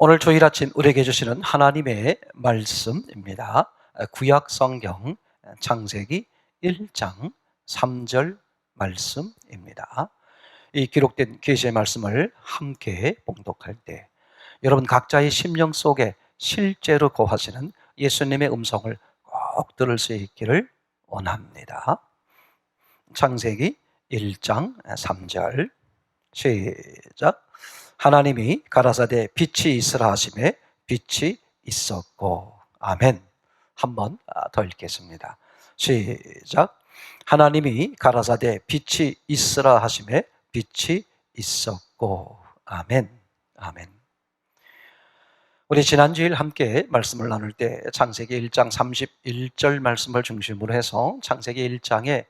오늘 주일 아침 우리에게 주시는 하나님의 말씀입니다. 구약 성경 창세기 1장 3절 말씀입니다. 이 기록된 계시의 말씀을 함께 봉독할 때 여러분 각자의 심령 속에 실제로 거하시는 예수님의 음성을 꼭 들을 수 있기를 원합니다. 창세기 1장 3절 시작. 하나님이 가라사대 빛이 있으라 하심에 빛이 있었고. 아멘. 한번 더 읽겠습니다. 시작. 하나님이 가라사대 빛이 있으라 하심에 빛이 있었고. 아멘. 아멘. 우리 지난주일 함께 말씀을 나눌 때 창세기 1장 31절 말씀을 중심으로 해서 창세기 1장에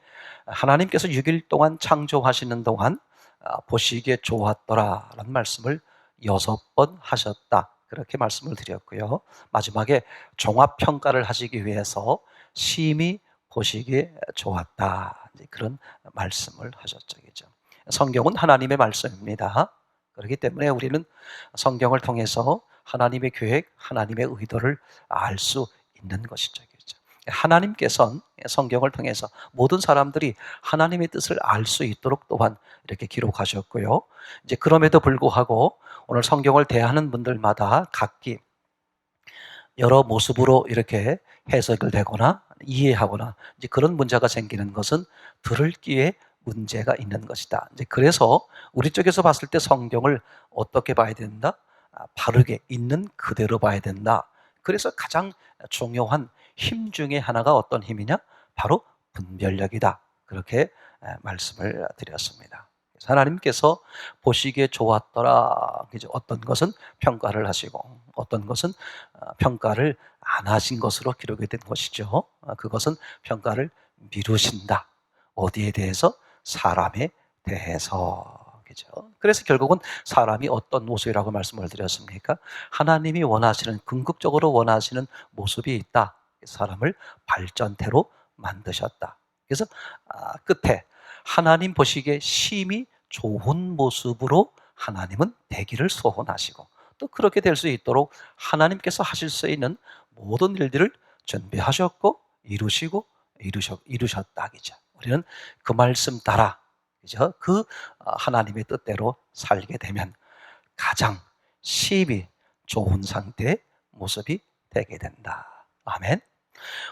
하나님께서 6일 동안 창조하시는 동안 보시기에 좋았더라 라는 말씀을 6번 하셨다, 그렇게 말씀을 드렸고요. 마지막에 종합평가를 하시기 위해서 심히 보시기에 좋았다, 그런 말씀을 하셨죠. 성경은 하나님의 말씀입니다. 그렇기 때문에 우리는 성경을 통해서 하나님의 계획, 하나님의 의도를 알 수 있는 것이죠. 하나님께서는 성경을 통해서 모든 사람들이 하나님의 뜻을 알 수 있도록 또한 이렇게 기록하셨고요. 이제 그럼에도 불구하고 오늘 성경을 대하는 분들마다 각기 여러 모습으로 이렇게 해석을 되거나 이해하거나 이제 그런 문제가 생기는 것은 들을 기에 문제가 있는 것이다. 이제 그래서 우리 쪽에서 봤을 때 성경을 어떻게 봐야 된다? 바르게 있는 그대로 봐야 된다. 그래서 가장 중요한 힘 중에 하나가 어떤 힘이냐? 바로 분별력이다. 그렇게 말씀을 드렸습니다. 그래서 하나님께서 보시기에 좋았더라. 어떤 것은 평가를 하시고 어떤 것은 평가를 안 하신 것으로 기록이 된 것이죠. 그것은 평가를 미루신다. 어디에 대해서? 사람에 대해서. 그죠? 그래서 결국은 사람이 어떤 모습이라고 말씀을 드렸습니까? 하나님이 원하시는, 궁극적으로 원하시는 모습이 있다. 사람을 발전태로 만드셨다. 그래서 끝에 하나님 보시기에 심히 좋은 모습으로 하나님은 되기를 소원하시고 또 그렇게 될 수 있도록 하나님께서 하실 수 있는 모든 일들을 준비하셨고 이루셨다. 그죠? 우리는 그 말씀 따라, 그죠? 그 하나님의 뜻대로 살게 되면 가장 심히 좋은 상태의 모습이 되게 된다. 아멘.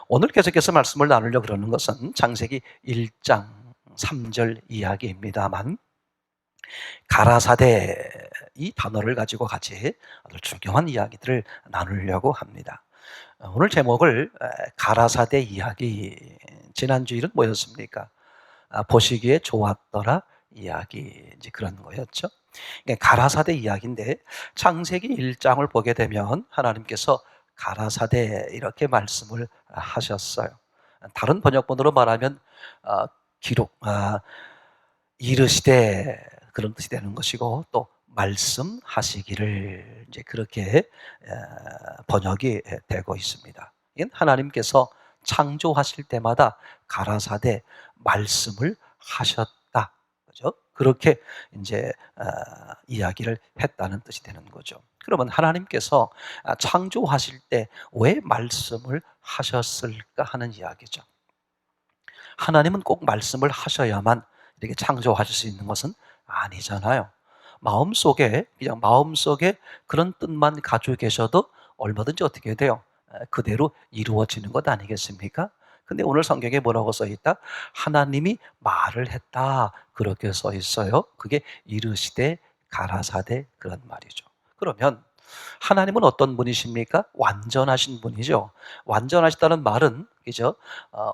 오늘 계속해서 말씀을 나누려고 그러는 것은 창세기 1장 3절 이야기입니다만, 가라사대 이 단어를 가지고 같이 아주 중요한 이야기들을 나누려고 합니다. 오늘 제목을 가라사대 이야기, 지난주일은 뭐였습니까? 보시기에 좋았더라 이야기, 이제 그런 거였죠. 가라사대 이야기인데 창세기 1장을 보게 되면 하나님께서 가라사대 이렇게 말씀을 하셨어요. 다른 번역본으로 말하면 기록, 이르시되 그런 뜻이 되는 것이고 또 말씀하시기를, 이제 그렇게 번역이 되고 있습니다. 이건 하나님께서 창조하실 때마다 가라사대 말씀을 하셨다. 그죠? 그렇게 이제 이야기를 했다는 뜻이 되는 거죠. 그러면 하나님께서 창조하실 때 왜 말씀을 하셨을까 하는 이야기죠. 하나님은 꼭 말씀을 하셔야만 이렇게 창조하실 수 있는 것은 아니잖아요. 마음속에, 그냥 마음속에 그런 뜻만 가지고 계셔도 얼마든지 어떻게 돼요? 그대로 이루어지는 것 아니겠습니까? 근데 오늘 성경에 뭐라고 써 있다? 하나님이 말을 했다. 그렇게 써 있어요. 그게 이르시되 가라사대, 그런 말이죠. 그러면 하나님은 어떤 분이십니까? 완전하신 분이죠. 완전하시다는 말은, 그죠?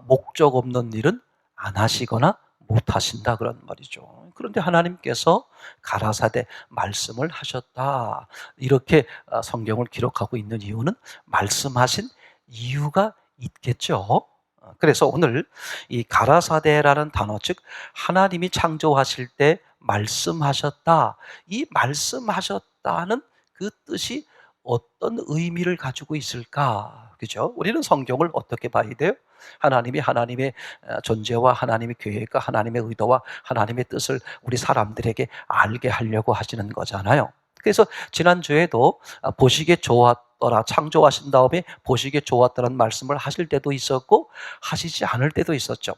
목적 없는 일은 안 하시거나 못 하신다, 그런 말이죠. 그런데 하나님께서 가라사대 말씀을 하셨다, 이렇게 성경을 기록하고 있는 이유는 말씀하신 이유가 있겠죠. 그래서 오늘 이 가라사대라는 단어, 즉 하나님이 창조하실 때 말씀하셨다, 이 말씀하셨다는 그 뜻이 어떤 의미를 가지고 있을까? 그죠? 우리는 성경을 어떻게 봐야 돼요? 하나님이 하나님의 존재와 하나님의 계획과 하나님의 의도와 하나님의 뜻을 우리 사람들에게 알게 하려고 하시는 거잖아요. 그래서 지난주에도 보시기에 좋았더라, 창조하신 다음에 보시기에 좋았더라는 말씀을 하실 때도 있었고 하시지 않을 때도 있었죠.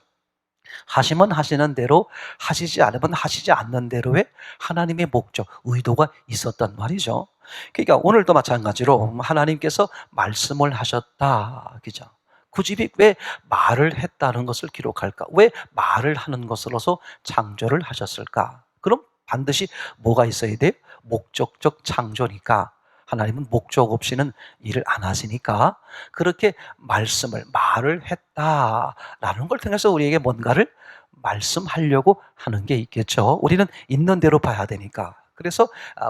하시면 하시는 대로, 하시지 않으면 하시지 않는 대로의 하나님의 목적, 의도가 있었단 말이죠. 그러니까 오늘도 마찬가지로 하나님께서 말씀을 하셨다, 그죠? 굳이 왜 말을 했다는 것을 기록할까? 왜 말을 하는 것으로서 창조를 하셨을까? 그럼 반드시 뭐가 있어야 돼요? 목적적 창조니까. 하나님은 목적 없이는 일을 안 하시니까 그렇게 말을 했다라는 걸 통해서 우리에게 뭔가를 말씀하려고 하는 게 있겠죠. 우리는 있는 대로 봐야 되니까. 그래서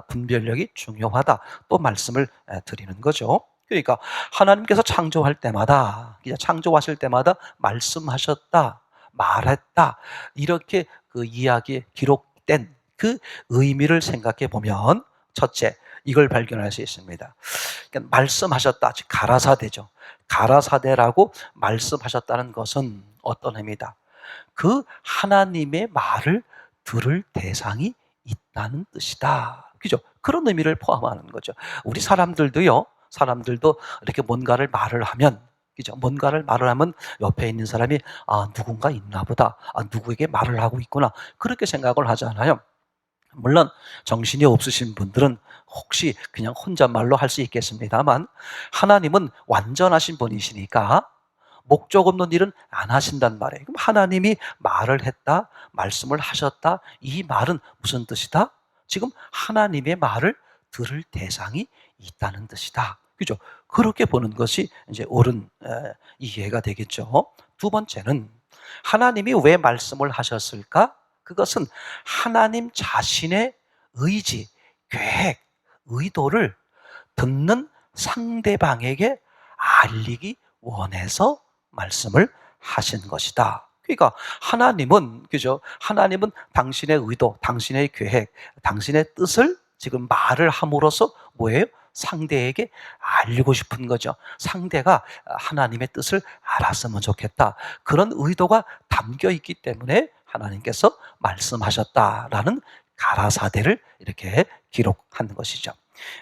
분별력이 중요하다. 또 말씀을 드리는 거죠. 그러니까 하나님께서 창조할 때마다, 창조하실 때마다 말씀하셨다, 말했다, 이렇게 그 이야기에 기록된 그 의미를 생각해 보면 첫째, 이걸 발견할 수 있습니다. 그러니까 말씀하셨다, 즉 가라사대죠. 가라사대라고 말씀하셨다는 것은 어떤 의미다? 그 하나님의 말을 들을 대상이 있다는 뜻이다. 그죠? 그런 의미를 포함하는 거죠. 우리 사람들도 이렇게 뭔가를 말을 하면, 그죠? 뭔가를 말을 하면 옆에 있는 사람이 누군가 있나 보다. 누구에게 말을 하고 있구나. 그렇게 생각을 하잖아요. 물론 정신이 없으신 분들은 혹시 그냥 혼잣말로 할 수 있겠습니다만 하나님은 완전하신 분이시니까 목적 없는 일은 안 하신단 말이에요. 그럼 하나님이 말을 했다, 말씀을 하셨다, 이 말은 무슨 뜻이다? 지금 하나님의 말을 들을 대상이 있다는 뜻이다. 그죠? 그렇게 보는 것이 이제 옳은 이해가 되겠죠. 두 번째는 하나님이 왜 말씀을 하셨을까? 그것은 하나님 자신의 의지, 계획, 의도를 듣는 상대방에게 알리기 원해서 말씀을 하신 것이다. 그러니까 하나님은, 그죠? 하나님은 당신의 의도, 당신의 계획, 당신의 뜻을 지금 말을 함으로써 뭐예요? 상대에게 알리고 싶은 거죠. 상대가 하나님의 뜻을 알았으면 좋겠다. 그런 의도가 담겨 있기 때문에 하나님께서 말씀하셨다라는 가라사대를 이렇게 기록한 것이죠.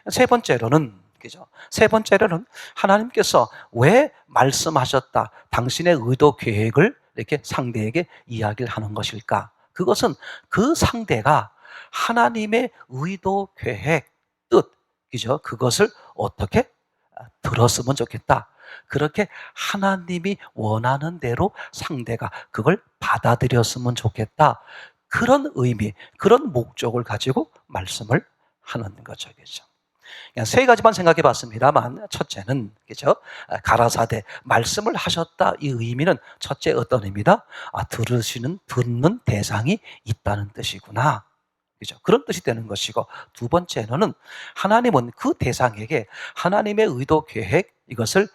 세 번째로는, 그죠? 세 번째로는 하나님께서 왜 말씀하셨다, 당신의 의도 계획을 이렇게 상대에게 이야기를 하는 것일까? 그것은 그 상대가 하나님의 의도 계획, 뜻, 그죠? 그것을 어떻게 들었으면 좋겠다. 그렇게 하나님이 원하는 대로 상대가 그걸 받아들였으면 좋겠다. 그런 의미, 그런 목적을 가지고 말씀을 하는 거죠. 그죠? 그냥 세 가지만 생각해 봤습니다만, 첫째는, 그죠? 가라사대, 말씀을 하셨다. 이 의미는 첫째 어떤 의미다? 듣는 대상이 있다는 뜻이구나. 그죠? 그런 뜻이 되는 것이고, 두 번째는 하나님은 그 대상에게 하나님의 의도, 계획, 이것을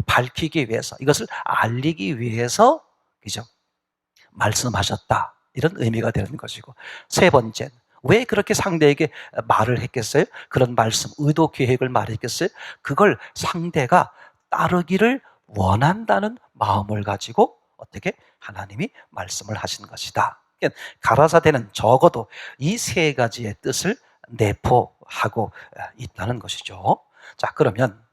밝히기 위해서, 이것을 알리기 위해서, 그죠? 말씀하셨다. 이런 의미가 되는 것이고, 세 번째는 왜 그렇게 상대에게 말을 했겠어요? 그런 말씀, 의도, 계획을 말했겠어요? 그걸 상대가 따르기를 원한다는 마음을 가지고 어떻게 하나님이 말씀을 하신 것이다. 가라사대는 적어도 이 세 가지의 뜻을 내포하고 있다는 것이죠. 자, 그러면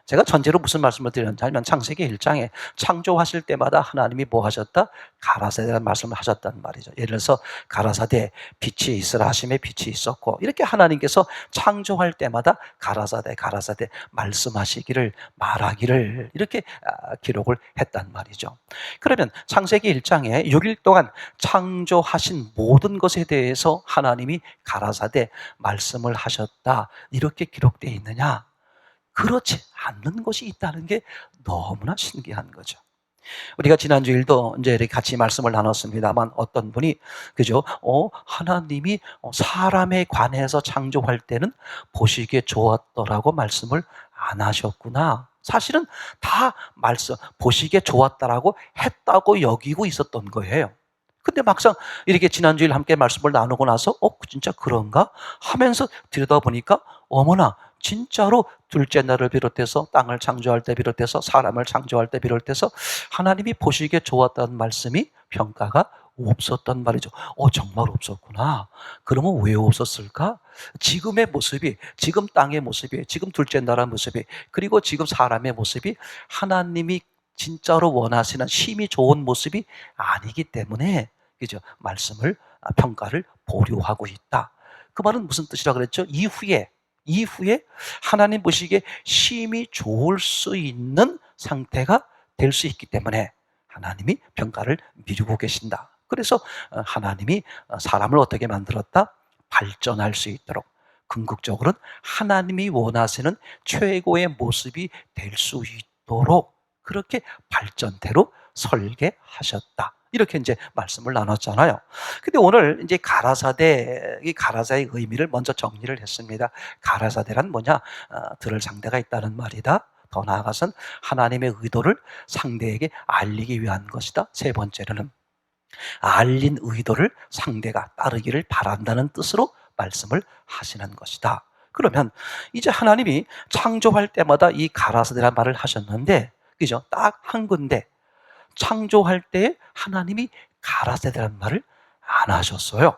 제가 전제로 무슨 말씀을 드렸는지 알면 창세기 1장에 창조하실 때마다 하나님이 뭐 하셨다? 가라사대라는 말씀을 하셨단 말이죠. 예를 들어서 가라사대, 빛이 있으라 하심에 빛이 있었고, 이렇게 하나님께서 창조할 때마다 가라사대 말씀하시기를, 말하기를 이렇게 기록을 했단 말이죠. 그러면 창세기 1장에 6일 동안 창조하신 모든 것에 대해서 하나님이 가라사대 말씀을 하셨다, 이렇게 기록되어 있느냐? 그렇지 않는 것이 있다는 게 너무나 신기한 거죠. 우리가 지난주일도 이제 이렇게 같이 말씀을 나눴습니다만, 어떤 분이, 그죠? 하나님이 사람에 관해서 창조할 때는 보시기에 좋았더라고 말씀을 안 하셨구나. 사실은 다 보시기에 좋았다라고 했다고 여기고 있었던 거예요. 근데 막상 이렇게 지난주일 함께 말씀을 나누고 나서 진짜 그런가? 하면서 들여다보니까 어머나, 진짜로 둘째 날을 비롯해서 땅을 창조할 때 비롯해서 사람을 창조할 때 비롯해서 하나님이 보시기에 좋았다는 말씀이 평가가 없었단 말이죠. 정말 없었구나. 그러면 왜 없었을까? 지금의 모습이, 지금 땅의 모습이, 지금 둘째 나라 모습이, 그리고 지금 사람의 모습이 하나님이 진짜로 원하시는 심히 좋은 모습이 아니기 때문에, 그죠? 말씀을, 평가를 보류하고 있다. 그 말은 무슨 뜻이라 그랬죠? 이후에 하나님 보시기에 심히 좋을 수 있는 상태가 될 수 있기 때문에 하나님이 평가를 미루고 계신다. 그래서 하나님이 사람을 어떻게 만들었다? 발전할 수 있도록, 궁극적으로는 하나님이 원하시는 최고의 모습이 될 수 있도록 그렇게 발전대로 설계하셨다. 이렇게 이제 말씀을 나눴잖아요. 근데 오늘 이제 가라사대, 이 가라사의 의미를 먼저 정리를 했습니다. 가라사대란 뭐냐? 들을 상대가 있다는 말이다. 더 나아가선 하나님의 의도를 상대에게 알리기 위한 것이다. 세 번째로는 알린 의도를 상대가 따르기를 바란다는 뜻으로 말씀을 하시는 것이다. 그러면 이제 하나님이 창조할 때마다 이 가라사대란 말을 하셨는데, 그죠? 딱 한 군데 창조할 때 하나님이 가라사대란 말을 안 하셨어요.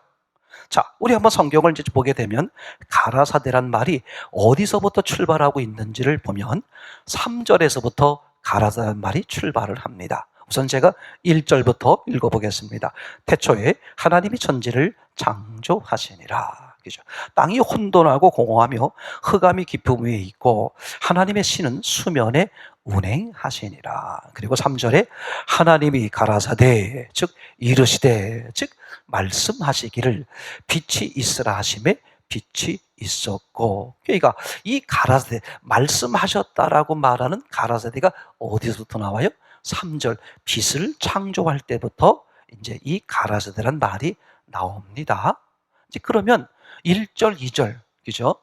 자, 우리 한번 성경을 이제 보게 되면 가라사대란 말이 어디서부터 출발하고 있는지를 보면 3절에서부터 가라사대란 말이 출발을 합니다. 우선 제가 1절부터 읽어보겠습니다. 태초에 하나님이 천지를 창조하시니라. 그죠? 땅이 혼돈하고 공허하며 흑암이 깊음 위에 있고 하나님의 신은 수면에 운행하시니라. 그리고 3절에 하나님이 가라사대, 즉 이르시되, 즉 말씀하시기를 빛이 있으라 하심에 빛이 있었고. 그러니까 이 가라사대, 말씀하셨다라고 말하는 가라사대가 어디서부터 나와요? 3절, 빛을 창조할 때부터 이제 이 가라사대란 말이 나옵니다. 이제 그러면 1절, 2절, 그죠?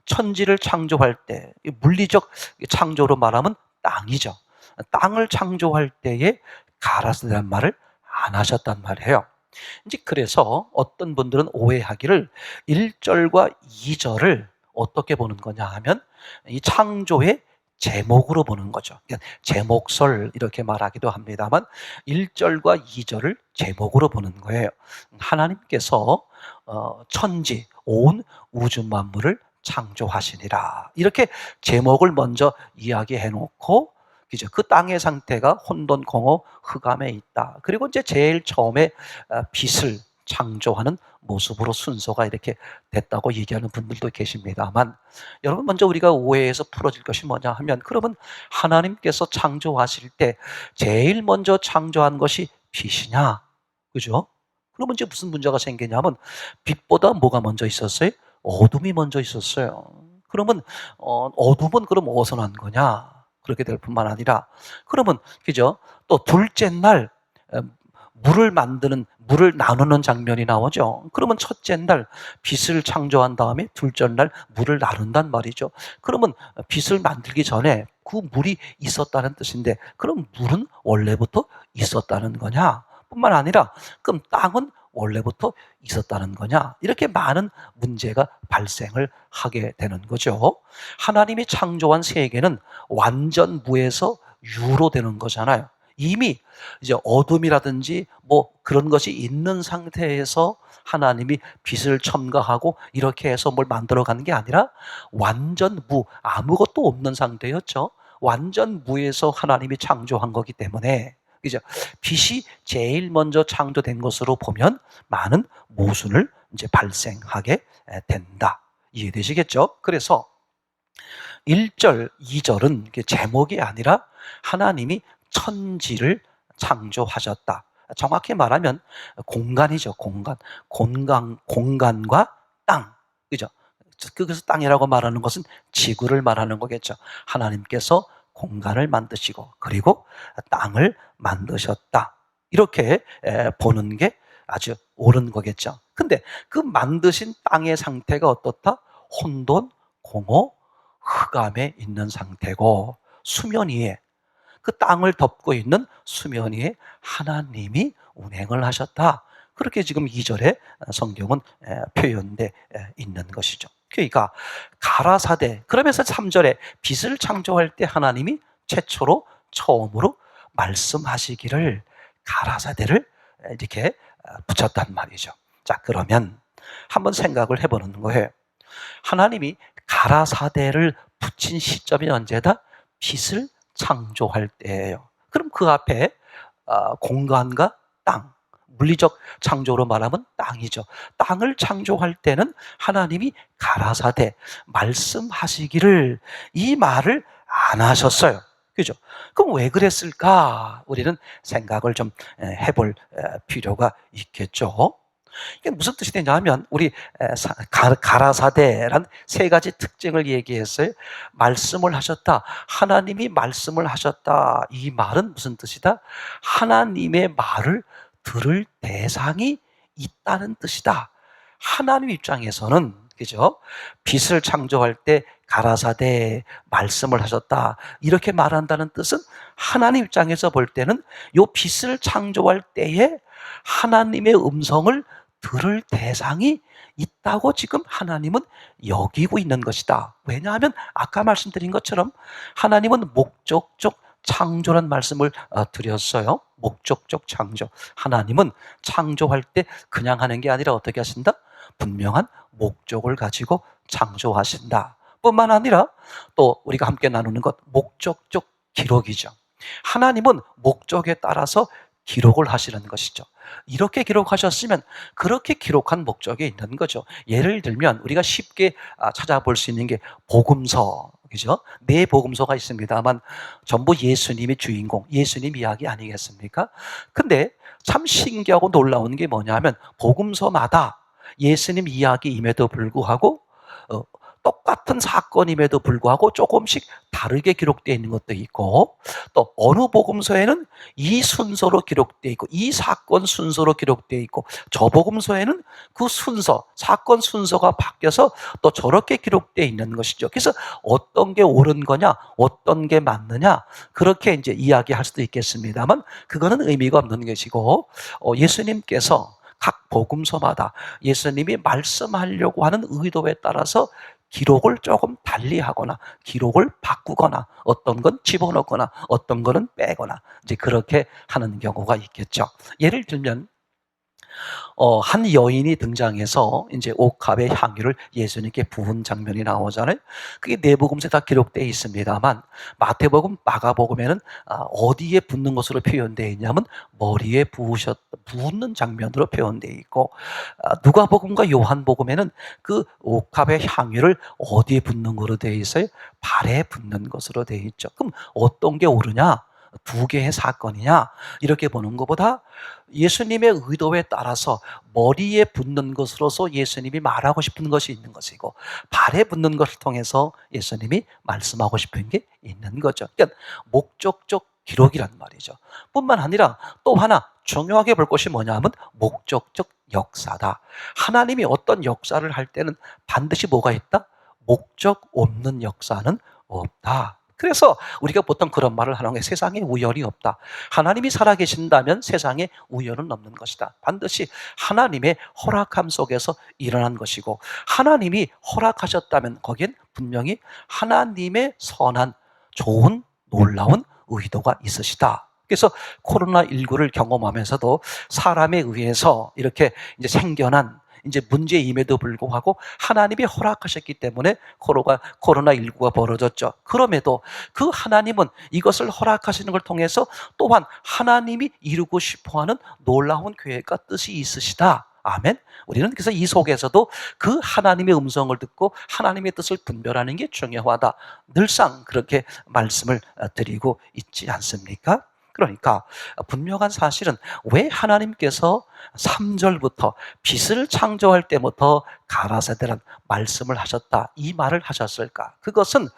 천지를 창조할 때, 물리적 창조로 말하면 땅이죠. 땅을 창조할 때에 가라사대란 말을 안 하셨단 말이에요. 이제 그래서 어떤 분들은 오해하기를 1절과 2절을 어떻게 보는 거냐 하면 이 창조의 제목으로 보는 거죠. 제목설 이렇게 말하기도 합니다만 1절과 2절을 제목으로 보는 거예요. 하나님께서 천지, 온 우주 만물을 창조하시니라. 이렇게 제목을 먼저 이야기해 놓고, 그죠? 그 땅의 상태가 혼돈, 공허, 흑암에 있다. 그리고 이제 제일 처음에 빛을 창조하는 모습으로 순서가 이렇게 됐다고 얘기하는 분들도 계십니다만, 여러분 먼저 우리가 오해해서 풀어질 것이 뭐냐 하면, 그러면 하나님께서 창조하실 때 제일 먼저 창조한 것이 빛이냐? 그죠? 그러면 이제 무슨 문제가 생기냐면, 빛보다 뭐가 먼저 있었어요? 어둠이 먼저 있었어요. 그러면 어둠은 그럼 어디서 난 거냐? 그렇게 될 뿐만 아니라, 그러면 그죠? 또 둘째 날 물을 나누는 장면이 나오죠. 그러면 첫째 날 빛을 창조한 다음에 둘째 날 물을 나눈단 말이죠. 그러면 빛을 만들기 전에 그 물이 있었다는 뜻인데, 그럼 물은 원래부터 있었다는 거냐? 뿐만 아니라 그럼 땅은 원래부터 있었다는 거냐? 이렇게 많은 문제가 발생을 하게 되는 거죠. 하나님이 창조한 세계는 완전 무에서 유로 되는 거잖아요. 이미 이제 어둠이라든지 뭐 그런 것이 있는 상태에서 하나님이 빛을 첨가하고 이렇게 해서 뭘 만들어가는 게 아니라 완전 무, 아무것도 없는 상태였죠. 완전 무에서 하나님이 창조한 거기 때문에, 그죠? 빛이 제일 먼저 창조된 것으로 보면 많은 모순을 이제 발생하게 된다. 이해되시겠죠? 그래서 1절, 2절은 제목이 아니라 하나님이 천지를 창조하셨다. 정확히 말하면 공간이죠, 공간과 땅. 그죠? 그래서 땅이라고 말하는 것은 지구를 말하는 거겠죠. 하나님께서 공간을 만드시고 그리고 땅을 만드셨다. 이렇게 보는 게 아주 옳은 거겠죠. 근데 그 만드신 땅의 상태가 어떻다? 혼돈, 공허, 흑암에 있는 상태고, 수면 위에, 그 땅을 덮고 있는 수면 위에 하나님이 운행을 하셨다. 그렇게 지금 2절에 성경은 표현되어 있는 것이죠. 그러니까 가라사대, 그러면서 3절에 빛을 창조할 때 하나님이 처음으로 말씀하시기를 가라사대를 이렇게 붙였단 말이죠. 자, 그러면 한번 생각을 해보는 거예요. 하나님이 가라사대를 붙인 시점이 언제다? 빛을 창조할 때예요. 그럼 그 앞에 공간과 땅, 물리적 창조로 말하면 땅이죠. 땅을 창조할 때는 하나님이 가라사대 말씀하시기를, 이 말을 안 하셨어요. 그죠? 그럼 왜 그랬을까? 우리는 생각을 좀 해볼 필요가 있겠죠. 이게 무슨 뜻이 되냐면, 우리 가라사대란 세 가지 특징을 얘기했어요. 말씀을 하셨다, 하나님이 말씀을 하셨다. 이 말은 무슨 뜻이다? 하나님의 말을 들을 대상이 있다는 뜻이다. 하나님 입장에서는, 그죠? 빛을 창조할 때 가라사대 말씀을 하셨다, 이렇게 말한다는 뜻은 하나님 입장에서 볼 때는 요 빛을 창조할 때에 하나님의 음성을 들을 대상이 있다고 지금 하나님은 여기고 있는 것이다. 왜냐하면 아까 말씀드린 것처럼 하나님은 목적적 창조란 말씀을 드렸어요. 목적적 창조. 하나님은 창조할 때 그냥 하는 게 아니라 어떻게 하신다? 분명한 목적을 가지고 창조하신다. 뿐만 아니라 또 우리가 함께 나누는 것, 목적적 기록이죠. 하나님은 목적에 따라서 기록을 하시는 것이죠. 이렇게 기록하셨으면 그렇게 기록한 목적이 있는 거죠. 예를 들면 우리가 쉽게 찾아볼 수 있는 게 복음서, 그죠? 네 복음서가 있습니다만 전부 예수님이 주인공, 예수님 이야기 아니겠습니까? 근데 참 신기하고 놀라운 게 뭐냐면, 복음서마다 예수님 이야기임에도 불구하고 똑같은 사건임에도 불구하고 조금씩 다르게 기록되어 있는 것도 있고, 또 어느 복음서에는 이 순서로 기록되어 있고, 이 사건 순서로 기록되어 있고, 저 복음서에는 그 순서, 사건 순서가 바뀌어서 또 저렇게 기록되어 있는 것이죠. 그래서 어떤 게 옳은 거냐, 어떤 게 맞느냐, 그렇게 이제 이야기할 수도 있겠습니다만, 그거는 의미가 없는 것이고, 예수님께서 각 복음서마다 예수님이 말씀하려고 하는 의도에 따라서 기록을 조금 달리하거나 기록을 바꾸거나 어떤 건 집어넣거나 어떤 거는 빼거나 이제 그렇게 하는 경우가 있겠죠. 예를 들면 한 여인이 등장해서 이제 옥합의 향유를 예수님께 부은 장면이 나오잖아요. 그게 네 복음서에 다 기록되어 있습니다만 마태복음, 마가복음에는 어디에 붓는 것으로 표현되어 있냐면 머리에 붓는 장면으로 표현되어 있고, 누가복음과 요한복음에는 그 옥합의 향유를 어디에 붓는 것으로 되어 있어요? 발에 붓는 것으로 되어 있죠. 그럼 어떤 게 옳으냐? 두 개의 사건이냐? 이렇게 보는 것보다 예수님의 의도에 따라서 머리에 붙는 것으로서 예수님이 말하고 싶은 것이 있는 것이고, 발에 붙는 것을 통해서 예수님이 말씀하고 싶은 게 있는 거죠. 그러니까 목적적 기록이란 말이죠. 뿐만 아니라 또 하나 중요하게 볼 것이 뭐냐면 목적적 역사다. 하나님이 어떤 역사를 할 때는 반드시 뭐가 있다? 목적 없는 역사는 없다. 그래서 우리가 보통 그런 말을 하는 게, 세상에 우연이 없다. 하나님이 살아계신다면 세상에 우연은 없는 것이다. 반드시 하나님의 허락함 속에서 일어난 것이고, 하나님이 허락하셨다면 거기엔 분명히 하나님의 선한, 좋은, 놀라운 의도가 있으시다. 그래서 코로나19를 경험하면서도 사람에 의해서 이렇게 이제 생겨난 이제 문제임에도 불구하고 하나님이 허락하셨기 때문에 코로나19가 벌어졌죠. 그럼에도 그 하나님은 이것을 허락하시는 걸 통해서 또한 하나님이 이루고 싶어하는 놀라운 계획과 뜻이 있으시다. 아멘. 우리는 그래서 이 속에서도 그 하나님의 음성을 듣고 하나님의 뜻을 분별하는 게 중요하다. 늘상 그렇게 말씀을 드리고 있지 않습니까? 그러니까 분명한 사실은 왜 하나님께서 3절부터 빛을 창조할 때부터 가라사대란 말씀을 하셨다, 이 말을 하셨을까? 그것은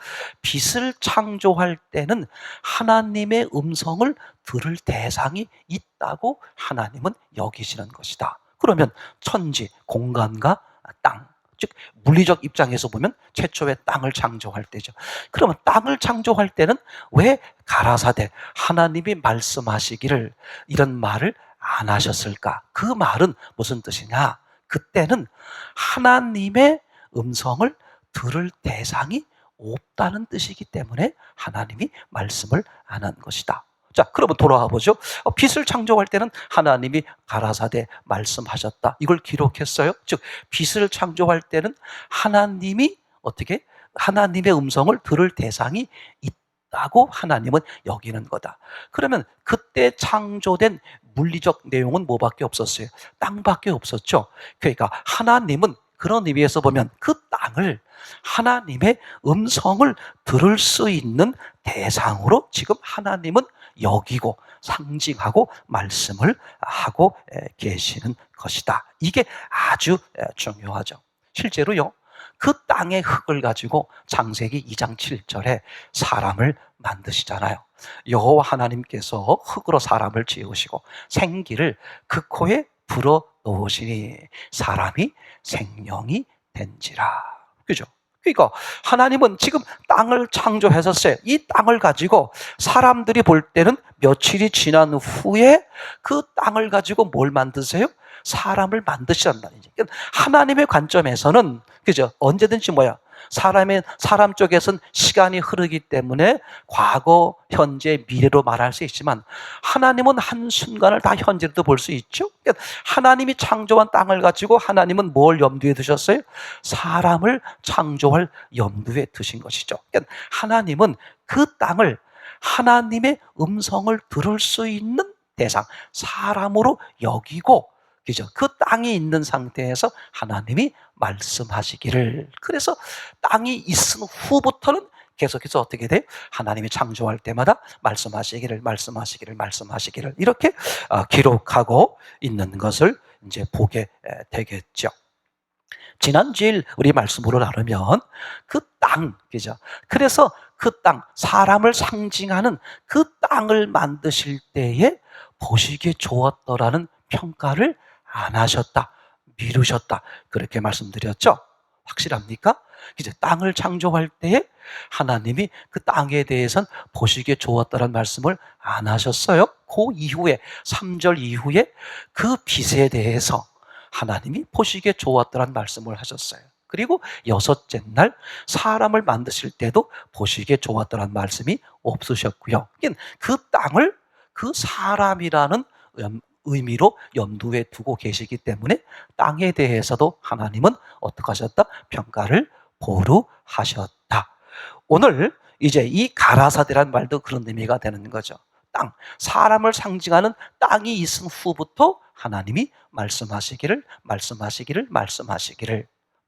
빛을 창조할 때는 하나님의 음성을 들을 대상이 있다고 하나님은 여기시는 것이다. 그러면 천지, 공간과 땅, 즉 물리적 입장에서 보면 최초의 땅을 창조할 때죠. 그러면 땅을 창조할 때는 왜 가라사대, 하나님이 말씀하시기를, 이런 말을 안 하셨을까? 그 말은 무슨 뜻이냐? 그때는 하나님의 음성을 들을 대상이 없다는 뜻이기 때문에 하나님이 말씀을 안 한 것이다. 자, 그러면 돌아와 보죠. 빛을 창조할 때는 하나님이 가라사대 말씀하셨다. 이걸 기록했어요. 즉, 빛을 창조할 때는 하나님이 어떻게? 하나님의 음성을 들을 대상이 있다고 하나님은 여기는 거다. 그러면 그때 창조된 물리적 내용은 뭐밖에 없었어요? 땅밖에 없었죠. 그러니까 하나님은 그런 의미에서 보면 그 땅을 하나님의 음성을 들을 수 있는 대상으로 지금 하나님은 여기고 상징하고 말씀을 하고 계시는 것이다. 이게 아주 중요하죠. 실제로요, 그 땅의 흙을 가지고 창세기 2장 7절에 사람을 만드시잖아요. 여호와 하나님께서 흙으로 사람을 지으시고 생기를 그 코에 불어 넣으시니 사람이 생명이 된지라. 그죠? 그러니까 하나님은 지금 땅을 창조하셨어요. 이 땅을 가지고 사람들이 볼 때는 며칠이 지난 후에 그 땅을 가지고 뭘 만드세요? 사람을 만드시란 말이죠. 하나님의 관점에서는 그죠? 언제든지 사람 쪽에서는 시간이 흐르기 때문에 과거, 현재, 미래로 말할 수 있지만 하나님은 한순간을 다 현재로도 볼 수 있죠. 그러니까 하나님이 창조한 땅을 가지고 하나님은 뭘 염두에 두셨어요? 사람을 창조할 염두에 두신 것이죠. 그러니까 하나님은 그 땅을 하나님의 음성을 들을 수 있는 대상, 사람으로 여기고 그죠? 그 땅이 있는 상태에서 하나님이 말씀하시기를. 그래서 땅이 있은 후부터는 계속해서 어떻게 돼요? 하나님이 창조할 때마다 말씀하시기를 이렇게 기록하고 있는 것을 이제 보게 되겠죠. 지난 주일 우리 말씀으로 나누면 그 땅, 그죠? 그래서 그 땅, 사람을 상징하는 그 땅을 만드실 때에 보시기에 좋았더라는 평가를 안 하셨다, 미루셨다, 그렇게 말씀드렸죠. 확실합니까? 이제 땅을 창조할 때에 하나님이 그 땅에 대해서는 보시기에 좋았다는 말씀을 안 하셨어요. 그 이후에 3절 이후에 그 빛에 대해서 하나님이 보시기에 좋았다는 말씀을 하셨어요. 그리고 6째 날 사람을 만드실 때도 보시기에 좋았다는 말씀이 없으셨고요. 그 땅을 그 사람이라는 의미로 염두에 두고 계시기 때문에 땅에 대해서도 하나님은 어떻게 하셨다? 평가를 보루하셨다. 오늘 이제 이 가라사대란 말도 그런 의미가 되는 거죠. 땅, 사람을 상징하는 땅이 있은 후부터 하나님이 말씀하시기를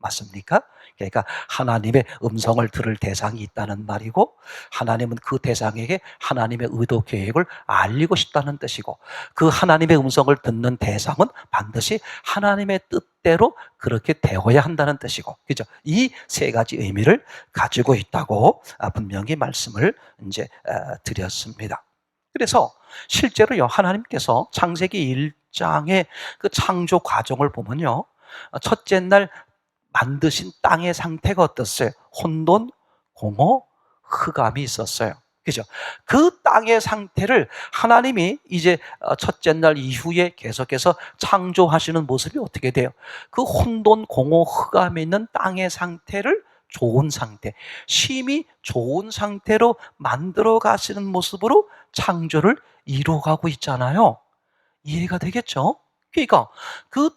맞습니까? 그러니까 하나님의 음성을 들을 대상이 있다는 말이고 하나님은 그 대상에게 하나님의 의도 계획을 알리고 싶다는 뜻이고 그 하나님의 음성을 듣는 대상은 반드시 하나님의 뜻대로 그렇게 되어야 한다는 뜻이고, 그죠? 이 세 가지 의미를 가지고 있다고 분명히 말씀을 이제 드렸습니다. 그래서 실제로요, 하나님께서 창세기 1장의 그 창조 과정을 보면요, 첫째 날 만드신 땅의 상태가 어떻어요? 혼돈, 공허, 흑암이 있었어요. 그죠? 그 땅의 상태를 하나님이 이제 첫째 날 이후에 계속해서 창조하시는 모습이 어떻게 돼요? 그 혼돈, 공허, 흑암이 있는 땅의 상태를 좋은 상태, 심히 좋은 상태로 만들어 가시는 모습으로 창조를 이루어가고 있잖아요. 이해가 되겠죠? 그러니까 그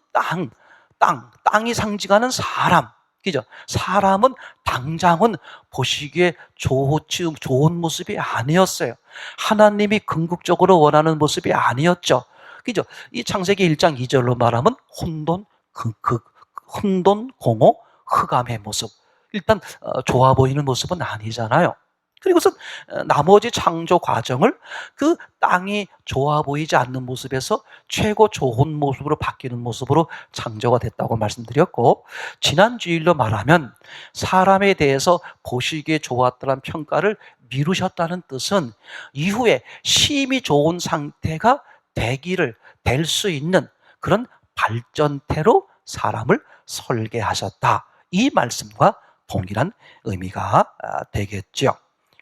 땅이 상징하는 사람, 그죠? 사람은 당장은 보시기에 좋은 모습이 아니었어요. 하나님이 궁극적으로 원하는 모습이 아니었죠. 그죠? 이 창세기 1장 2절로 말하면 혼돈, 공허, 흑암의 모습. 일단 좋아 보이는 모습은 아니잖아요. 그리고서 나머지 창조 과정을 그 땅이 좋아 보이지 않는 모습에서 최고 좋은 모습으로 바뀌는 모습으로 창조가 됐다고 말씀드렸고, 지난 주일로 말하면 사람에 대해서 보시기에 좋았다는 평가를 미루셨다는 뜻은 이후에 심히 좋은 상태가 될 수 있는 그런 발전태로 사람을 설계하셨다. 이 말씀과 동일한 의미가 되겠죠.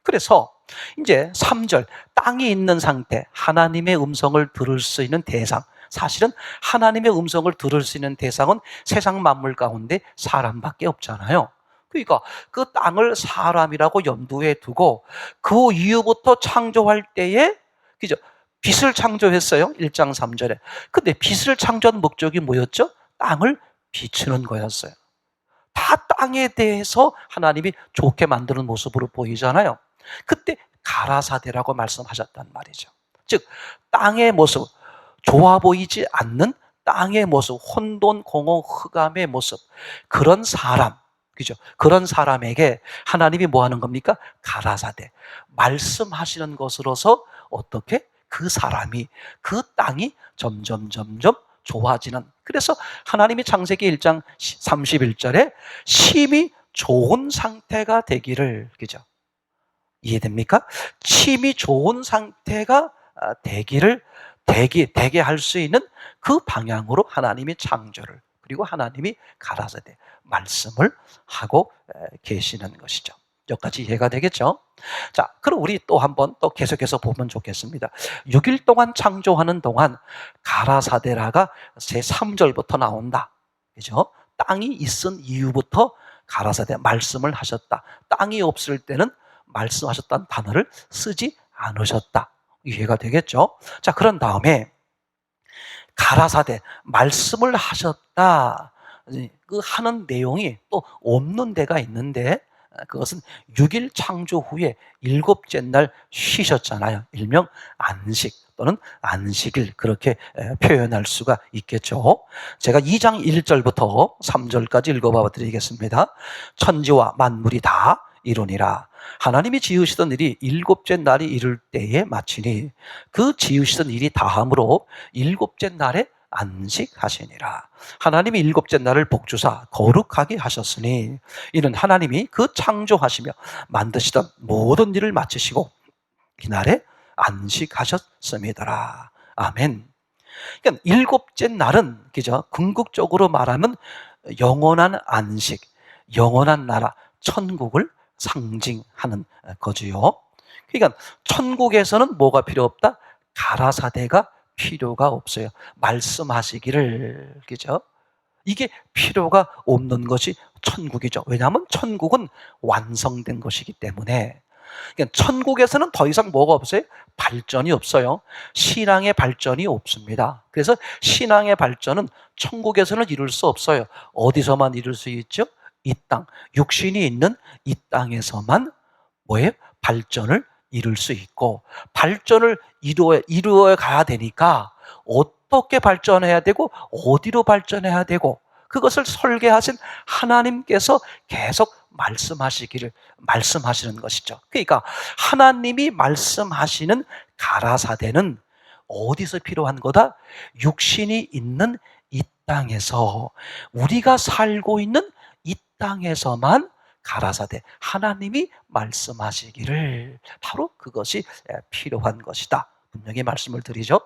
그래서 이제 3절, 땅이 있는 상태, 하나님의 음성을 들을 수 있는 대상. 사실은 하나님의 음성을 들을 수 있는 대상은 세상 만물 가운데 사람밖에 없잖아요. 그러니까 그 땅을 사람이라고 염두에 두고 그 이후부터 창조할 때에 그죠? 빛을 창조했어요. 1장 3절에. 근데 빛을 창조한 목적이 뭐였죠? 땅을 비추는 거였어요. 다 땅에 대해서 하나님이 좋게 만드는 모습으로 보이잖아요. 그때 가라사대라고 말씀하셨단 말이죠. 즉 땅의 모습, 좋아 보이지 않는 땅의 모습, 혼돈, 공허, 흑암의 모습, 그런 사람, 그죠? 그런 사람에게 하나님이 뭐 하는 겁니까? 가라사대, 말씀하시는 것으로서 어떻게? 그 사람이, 그 땅이 점점 좋아지는. 그래서 하나님이 창세기 1장 31절에 심히 좋은 상태가 되기를, 그죠? 이해됩니까? 심히 좋은 상태가 되게 할 수 있는 그 방향으로 하나님이 창조를, 그리고 하나님이 가라사대 말씀을 하고 계시는 것이죠. 여기까지 이해가 되겠죠? 자, 그럼 우리 또 한번 또 계속해서 보면 좋겠습니다. 6일 동안 창조하는 동안 가라사대라가 제 3절부터 나온다. 그죠? 땅이 있은 이유부터 가라사대 말씀을 하셨다. 땅이 없을 때는 말씀하셨다는 단어를 쓰지 않으셨다. 이해가 되겠죠? 자, 그런 다음에 가라사대 말씀을 하셨다. 그 하는 내용이 또 없는 데가 있는데, 그것은 6일 창조 후에 7째 날 쉬셨잖아요. 일명 안식 또는 안식일, 그렇게 표현할 수가 있겠죠. 제가 2장 1절부터 3절까지 읽어봐 드리겠습니다. 천지와 만물이 다 이루니라. 하나님이 지으시던 일이 7째 날이 이를 때에 마치니 그 지으시던 일이 다함으로 7째 날에 안식하시니라. 하나님이 7째 날을 복주사 거룩하게 하셨으니 이는 하나님이 그 창조하시며 만드시던 모든 일을 마치시고 이날에 안식하셨음이더라. 아멘. 그러니까 7째 날은, 그죠? 궁극적으로 말하면 영원한 안식, 영원한 나라, 천국을 상징하는 거지요. 그러니까 천국에서는 뭐가 필요 없다? 가라사대가 필요가 없어요. 말씀하시기를, 그죠? 이게 필요가 없는 것이 천국이죠. 왜냐하면 천국은 완성된 것이기 때문에. 그러니까 천국에서는 더 이상 뭐가 없어요? 발전이 없어요. 신앙의 발전이 없습니다. 그래서 신앙의 발전은 천국에서는 이룰 수 없어요. 어디서만 이룰 수 있죠? 이 땅, 육신이 있는 이 땅에서만 뭐예요? 발전을 이룰 수 있고, 발전을 이루어 가야 되니까 어떻게 발전해야 되고 어디로 발전해야 되고, 그것을 설계하신 하나님께서 계속 말씀하시는 것이죠. 그러니까 하나님이 말씀하시는 가라사대는 어디서 필요한 거다? 육신이 있는 이 땅에서, 우리가 살고 있는 이 땅에서만 가라사대, 하나님이 말씀하시기를, 바로 그것이 필요한 것이다. 분명히 말씀을 드리죠.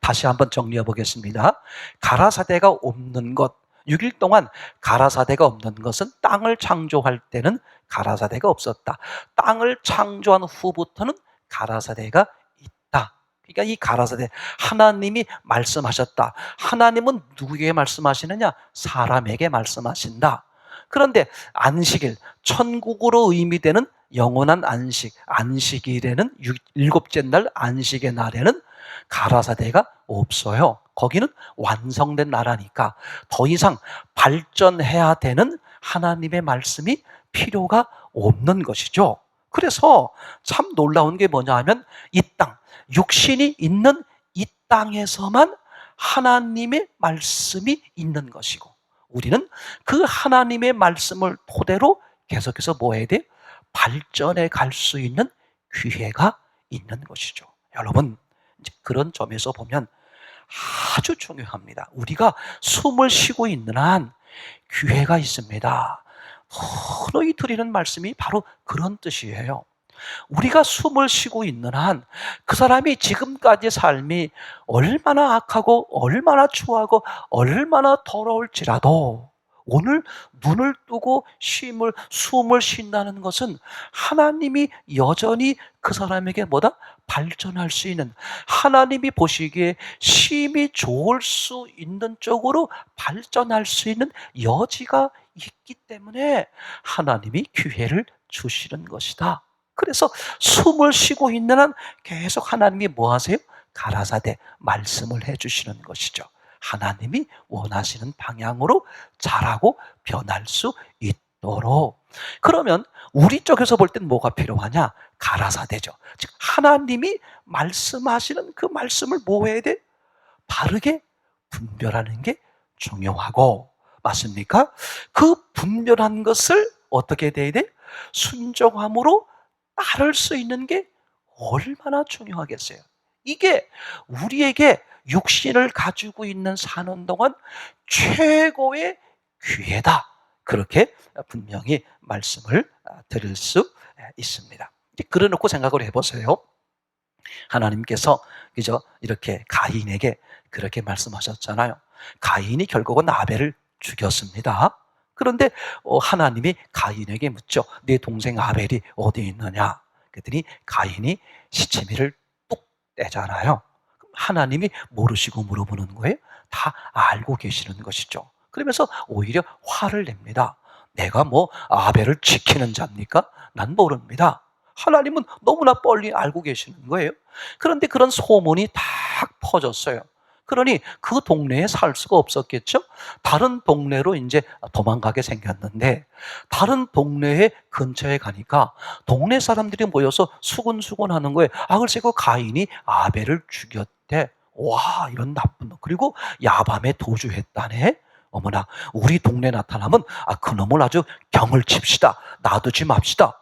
다시 한번 정리해 보겠습니다. 가라사대가 없는 것, 6일 동안 가라사대가 없는 것은 땅을 창조할 때는 가라사대가 없었다. 땅을 창조한 후부터는 가라사대가 있다. 그러니까 이 가라사대, 하나님이 말씀하셨다. 하나님은 누구에게 말씀하시느냐? 사람에게 말씀하신다. 그런데 안식일, 천국으로 의미되는 영원한 안식, 안식일에는 7째 날 안식의 날에는 가라사대가 없어요. 거기는 완성된 나라니까 더 이상 발전해야 되는 하나님의 말씀이 필요가 없는 것이죠. 그래서 참 놀라운 게 뭐냐 하면 이 땅, 육신이 있는 이 땅에서만 하나님의 말씀이 있는 것이고, 우리는 그 하나님의 말씀을 토대로 계속해서 뭐 해야 돼? 발전해 갈 수 있는 기회가 있는 것이죠. 여러분, 이제 그런 점에서 보면 아주 중요합니다. 우리가 숨을 쉬고 있는 한 기회가 있습니다. 너희 드리는 말씀이 바로 그런 뜻이에요. 우리가 숨을 쉬고 있는 한 그 사람이 지금까지 삶이 얼마나 악하고 얼마나 추하고 얼마나 더러울지라도 오늘 눈을 뜨고 숨을 쉰다는 것은 하나님이 여전히 그 사람에게 뭐다? 발전할 수 있는, 하나님이 보시기에 심히 좋을 수 있는 쪽으로 발전할 수 있는 여지가 있기 때문에 하나님이 기회를 주시는 것이다. 그래서 숨을 쉬고 있는 한 계속 하나님이 뭐 하세요? 가라사대 말씀을 해주시는 것이죠. 하나님이 원하시는 방향으로 자라고 변할 수 있도록. 그러면 우리 쪽에서 볼 땐 뭐가 필요하냐? 가라사대죠. 즉 하나님이 말씀하시는 그 말씀을 뭐 해야 돼? 바르게 분별하는 게 중요하고, 맞습니까? 그 분별한 것을 어떻게 돼야 돼? 순종함으로 따를 수 있는 게 얼마나 중요하겠어요. 이게 우리에게 육신을 가지고 있는 사는 동안 최고의 기회다. 그렇게 분명히 말씀을 드릴 수 있습니다. 그래놓고 생각을 해보세요. 하나님께서 그죠? 이렇게 가인에게 그렇게 말씀하셨잖아요. 가인이 결국은 아벨을 죽였습니다. 그런데 하나님이 가인에게 묻죠. 네 동생 아벨이 어디 있느냐? 그랬더니 가인이 시치미를 뚝 떼잖아요. 하나님이 모르시고 물어보는 거예요? 다 알고 계시는 것이죠. 그러면서 오히려 화를 냅니다. 내가 뭐 아벨을 지키는 자입니까? 난 모릅니다. 하나님은 너무나 뻔히 알고 계시는 거예요. 그런데 그런 소문이 다 퍼졌어요. 그러니 그 동네에 살 수가 없었겠죠? 다른 동네로 이제 도망가게 생겼는데, 다른 동네에 근처에 가니까 동네 사람들이 모여서 수군수군 하는 거예요. 아, 글쎄 그 가인이 아벨을 죽였대. 와, 이런 나쁜 놈. 그리고 야밤에 도주했다네. 어머나, 우리 동네 나타나면 그놈을 아주 경을 칩시다. 놔두지 맙시다.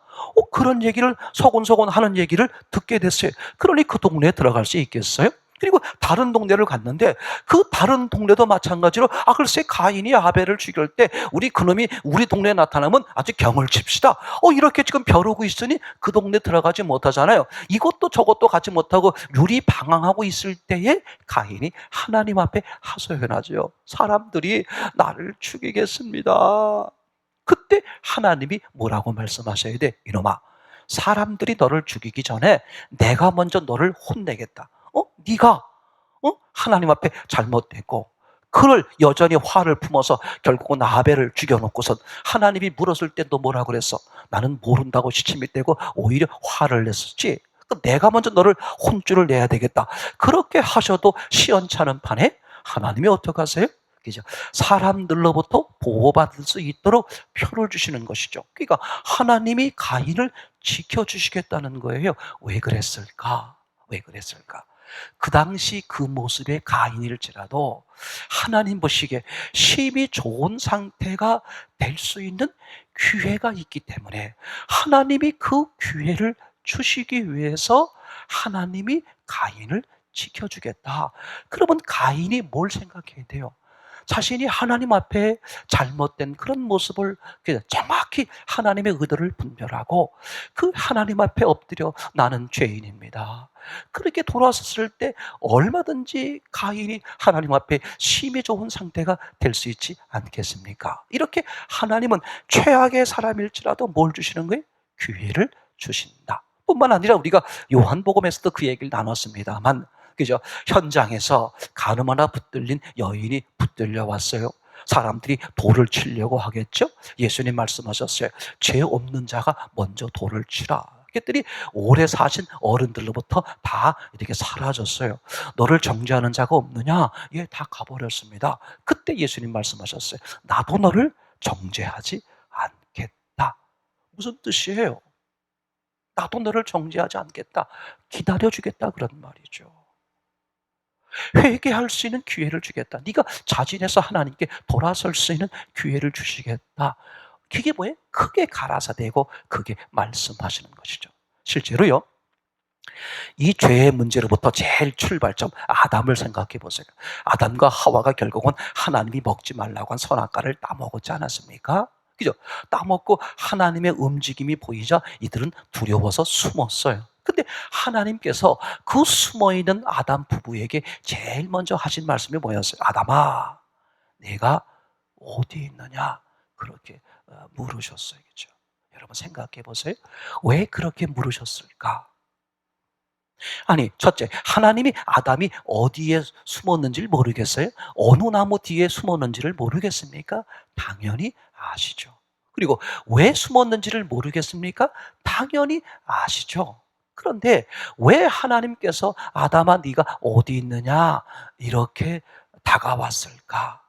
그런 얘기를 서곤서곤 하는 얘기를 듣게 됐어요. 그러니 그 동네에 들어갈 수 있겠어요? 그리고 다른 동네를 갔는데 그 다른 동네도 마찬가지로 글쎄 가인이 아벨을 죽일 때 우리 그놈이 우리 동네에 나타나면 아주 경을 칩시다. 이렇게 지금 벼르고 있으니 그 동네 들어가지 못하잖아요. 이것도 저것도 가지 못하고 유리방황하고 있을 때에 가인이 하나님 앞에 하소연하죠. 사람들이 나를 죽이겠습니다. 그때 하나님이 뭐라고 말씀하셔야 돼? 이놈아, 사람들이 너를 죽이기 전에 내가 먼저 너를 혼내겠다. 네가 하나님 앞에 잘못됐고 그를 여전히 화를 품어서 결국은 아벨을 죽여놓고선 하나님이 물었을 때 너 뭐라 그랬어? 나는 모른다고 시침이 떼고 오히려 화를 냈었지. 내가 먼저 너를 혼쭐을 내야 되겠다. 그렇게 하셔도 시원찮은 판에 하나님이 어떻게 하세요? 그죠? 사람들로부터 보호받을 수 있도록 표를 주시는 것이죠. 그러니까 하나님이 가인을 지켜주시겠다는 거예요. 왜 그랬을까? 왜 그랬을까? 그 당시 그 모습의 가인일지라도 하나님 보시기에 심히 좋은 상태가 될 수 있는 기회가 있기 때문에 하나님이 그 기회를 주시기 위해서 하나님이 가인을 지켜주겠다. 그러면 가인이 뭘 생각해야 돼요? 자신이 하나님 앞에 잘못된 그런 모습을 정확히 하나님의 의도를 분별하고 그 하나님 앞에 엎드려 나는 죄인입니다. 그렇게 돌아섰을 때 얼마든지 가인이 하나님 앞에 심히 좋은 상태가 될 수 있지 않겠습니까? 이렇게 하나님은 최악의 사람일지라도 뭘 주시는 거예요? 기회를 주신다. 뿐만 아니라 우리가 요한복음에서도 그 얘기를 나눴습니다만, 그죠? 현장에서 가늠 하나 붙들린 여인이 붙들려 왔어요. 사람들이 돌을 치려고 하겠죠? 예수님 말씀하셨어요. 죄 없는 자가 먼저 돌을 치라. 그랬더니 오래 사신 어른들로부터 다 이렇게 사라졌어요. 너를 정죄하는 자가 없느냐? 예, 다 가버렸습니다. 그때 예수님 말씀하셨어요. 나도 너를 정죄하지 않겠다. 무슨 뜻이에요? 나도 너를 정죄하지 않겠다. 기다려주겠다 그런 말이죠. 회개할 수 있는 기회를 주겠다. 네가 자진해서 하나님께 돌아설 수 있는 기회를 주시겠다. 그게 뭐예요? 크게 가라사대고 그게 말씀하시는 것이죠. 실제로요, 이 죄의 문제로부터 제일 출발점 아담을 생각해 보세요. 아담과 하와가 결국은 하나님이 먹지 말라고 한 선악과를 따먹었지 않았습니까? 그죠? 따먹고 하나님의 움직임이 보이자 이들은 두려워서 숨었어요. 근데 하나님께서 그 숨어있는 아담 부부에게 제일 먼저 하신 말씀이 뭐였어요? 아담아, 내가 어디 있느냐? 그렇게 물으셨어요. 그죠? 여러분 생각해 보세요. 왜 그렇게 물으셨을까? 아니, 첫째, 하나님이 아담이 어디에 숨었는지를 모르겠어요? 어느 나무 뒤에 숨었는지를 모르겠습니까? 당연히 아시죠. 그리고 왜 숨었는지를 모르겠습니까? 당연히 아시죠. 그런데 왜 하나님께서 아담아 네가 어디 있느냐 이렇게 다가왔을까?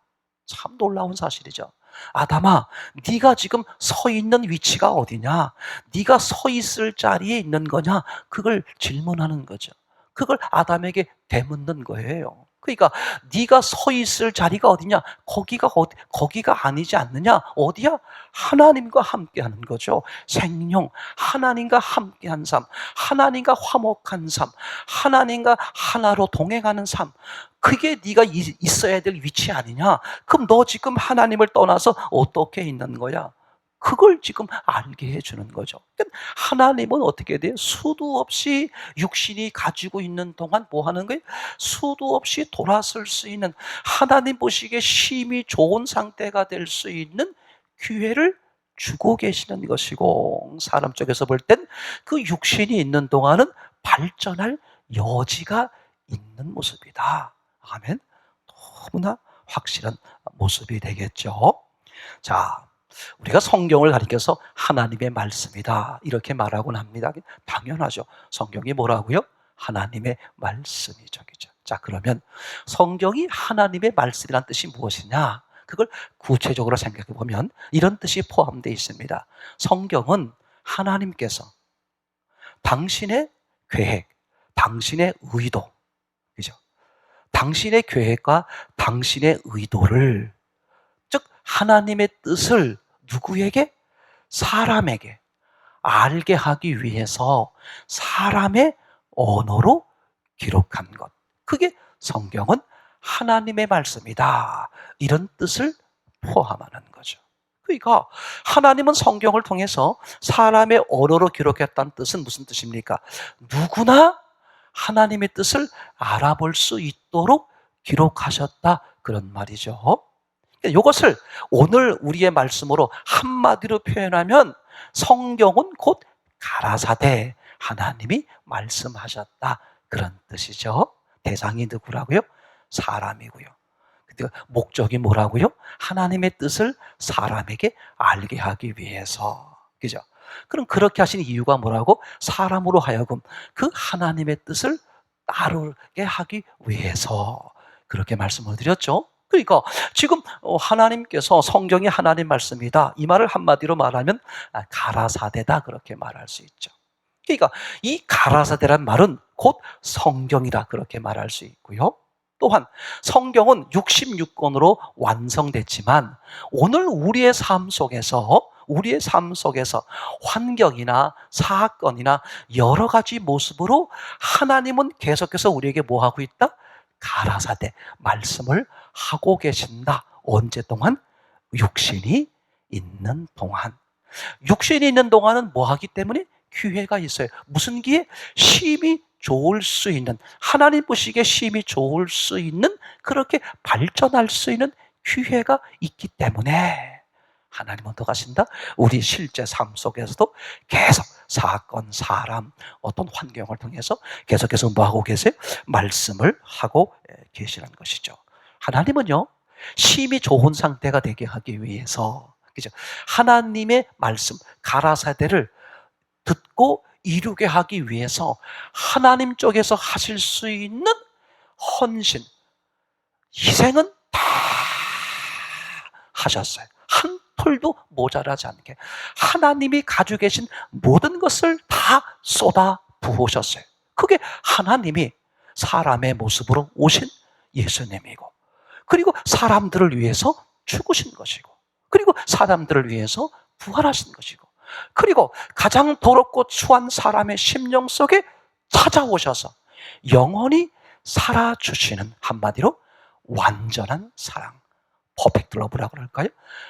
참 놀라운 사실이죠. 아담아, 네가 지금 서 있는 위치가 어디냐? 네가 서 있을 자리에 있는 거냐? 그걸 질문하는 거죠. 그걸 아담에게 되묻는 거예요. 그러니까 네가 서 있을 자리가 어디냐? 거기가 아니지 않느냐? 어디야? 하나님과 함께하는 거죠. 생명, 하나님과 함께한 삶, 하나님과 화목한 삶, 하나님과 하나로 동행하는 삶. 그게 네가 있어야 될 위치 아니냐? 그럼 너 지금 하나님을 떠나서 어떻게 있는 거야? 그걸 지금 알게 해주는 거죠. 그러니까 하나님은 어떻게 돼요? 수도 없이 육신이 가지고 있는 동안 뭐 하는 거예요? 수도 없이 돌아설 수 있는, 하나님 보시기에 심히 좋은 상태가 될 수 있는 기회를 주고 계시는 것이고, 사람 쪽에서 볼 땐 그 육신이 있는 동안은 발전할 여지가 있는 모습이다. 아멘. 너무나 확실한 모습이 되겠죠. 자, 우리가 성경을 가리켜서 하나님의 말씀이다 이렇게 말하곤 합니다. 당연하죠. 성경이 뭐라고요? 하나님의 말씀이죠. 그죠? 자, 그러면 성경이 하나님의 말씀이란 뜻이 무엇이냐? 그걸 구체적으로 생각해 보면 이런 뜻이 포함되어 있습니다. 성경은 하나님께서 당신의 계획, 당신의 의도, 그죠? 당신의 계획과 당신의 의도를, 즉 하나님의 뜻을 누구에게? 사람에게 알게 하기 위해서 사람의 언어로 기록한 것. 그게 성경은 하나님의 말씀이다. 이런 뜻을 포함하는 거죠. 그러니까 하나님은 성경을 통해서 사람의 언어로 기록했다는 뜻은 무슨 뜻입니까? 누구나 하나님의 뜻을 알아볼 수 있도록 기록하셨다. 그런 말이죠. 이것을 오늘 우리의 말씀으로 한마디로 표현하면 성경은 곧 가라사대, 하나님이 말씀하셨다. 그런 뜻이죠. 대상이 누구라고요? 사람이고요. 목적이 뭐라고요? 하나님의 뜻을 사람에게 알게 하기 위해서. 그죠? 그럼 그렇게 하신 이유가 뭐라고? 사람으로 하여금 그 하나님의 뜻을 따르게 하기 위해서 그렇게 말씀을 드렸죠. 그러니까 지금 하나님께서 성경이 하나님 말씀이다 이 말을 한마디로 말하면 가라사대다 그렇게 말할 수 있죠. 그러니까 이 가라사대란 말은 곧 성경이다 그렇게 말할 수 있고요. 또한 성경은 66권으로 완성됐지만 오늘 우리의 삶 속에서 환경이나 사건이나 여러 가지 모습으로 하나님은 계속해서 우리에게 뭐 하고 있다? 가라사대 말씀을 하고 계신다. 언제 동안? 육신이 있는 동안. 육신이 있는 동안은 뭐 하기 때문에? 기회가 있어요. 무슨 기회? 심히 좋을 수 있는, 하나님 보시기에 심히 좋을 수 있는, 그렇게 발전할 수 있는 기회가 있기 때문에 하나님은 더 가신다. 우리 실제 삶 속에서도 계속 사건, 사람, 어떤 환경을 통해서 계속해서 뭐 하고 계세요? 말씀을 하고 계시는 것이죠. 하나님은요, 심히 좋은 상태가 되게 하기 위해서, 그죠? 하나님의 말씀, 가라사대를 듣고 이루게 하기 위해서 하나님 쪽에서 하실 수 있는 헌신, 희생은 다 하셨어요. 한 톨도 모자라지 않게 하나님이 가지고 계신 모든 것을 다 쏟아 부으셨어요. 그게 하나님이 사람의 모습으로 오신 예수님이고, 그리고 사람들을 위해서 죽으신 것이고, 그리고 사람들을 위해서 부활하신 것이고, 그리고 가장 더럽고 추한 사람의 심령 속에 찾아오셔서 영원히 살아주시는, 한마디로 완전한 사랑, 퍼펙트 러브라고 그럴까요?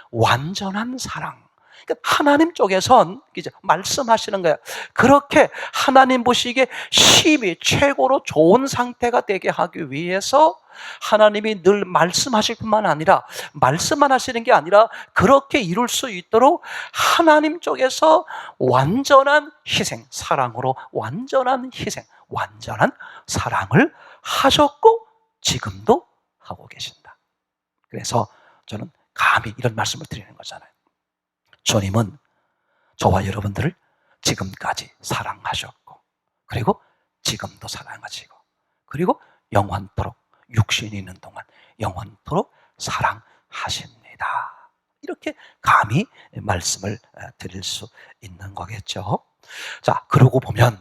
완전한 사랑. 그러니까 하나님 쪽에선 말씀하시는 거예요. 그렇게 하나님 보시기에 심히 최고로 좋은 상태가 되게 하기 위해서 하나님이 늘 말씀하실 뿐만 아니라, 말씀만 하시는 게 아니라 그렇게 이룰 수 있도록 하나님 쪽에서 완전한 희생, 사랑으로 완전한 희생, 완전한 사랑을 하셨고 지금도 하고 계신다. 그래서 저는 감히 이런 말씀을 드리는 거잖아요. 주님은 저와 여러분들을 지금까지 사랑하셨고, 그리고 지금도 사랑하시고, 그리고 영원토록, 육신이 있는 동안 영원토록 사랑하십니다. 이렇게 감히 말씀을 드릴 수 있는 거겠죠. 자, 그러고 보면